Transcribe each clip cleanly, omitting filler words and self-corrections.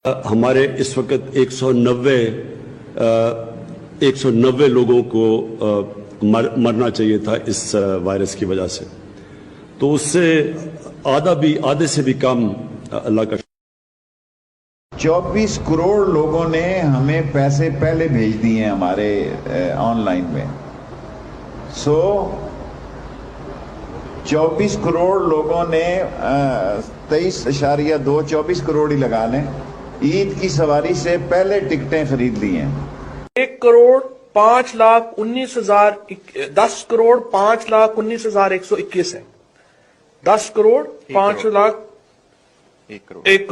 ہمارے اس وقت 190 لوگوں کو مرنا چاہیے تھا اس وائرس کی وجہ سے، تو اس سے آدھے سے بھی کم اللہ کا 24 کروڑ لوگوں نے ہمیں پیسے پہلے بھیج دیے ہیں ہمارے آن لائن میں. 24 کروڑ لوگوں نے 23.24 کروڑ ہی لگا لیں عید کی سواری سے پہلے ٹکٹیں خرید لی ہیں. 1,05,19,121 ہے. 1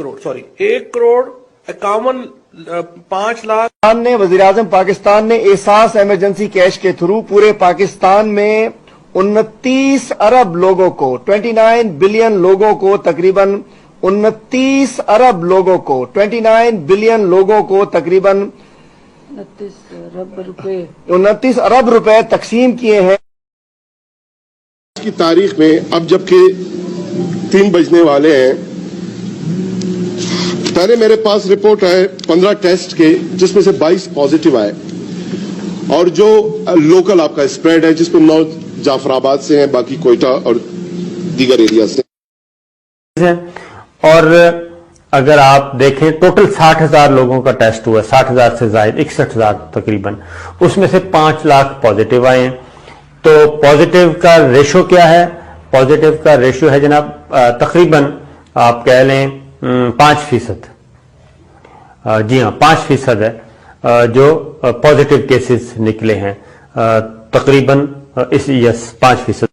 کروڑ 51,05,00,000 نے وزیراعظم پاکستان نے احساس ایمرجنسی کیش کے تھرو پورے پاکستان میں 29 ارب لوگوں کو 29 بلین لوگوں کو تقریباً 29 ارب لوگوں کو 29 بلین لوگوں کو تقریباً 29 ارب روپے تقسیم کیے ہیں. آج کی تاریخ میں اب جبکہ 3 بجنے والے ہیں، پہلے میرے پاس رپورٹ آئے 15 ٹیسٹ کے جس میں سے 22 پازیٹیو آئے، اور جو لوکل آپ کا اسپریڈ ہے جس میں 9 جعفر آباد سے ہیں، باقی کوئٹہ اور دیگر ایریا سے. اور اگر آپ دیکھیں ٹوٹل 60,000 لوگوں کا ٹیسٹ ہوا، 60,000 سے زائد 61,000 تقریباً، اس میں سے 5 لاکھ پازیٹیو آئے ہیں. تو پازیٹیو کا ریشو کیا ہے؟ پازیٹیو کا ریشو ہے جناب تقریباً آپ کہہ لیں 5%. جی ہاں 5% ہے جو پازیٹیو کیسز نکلے ہیں تقریباً 5%.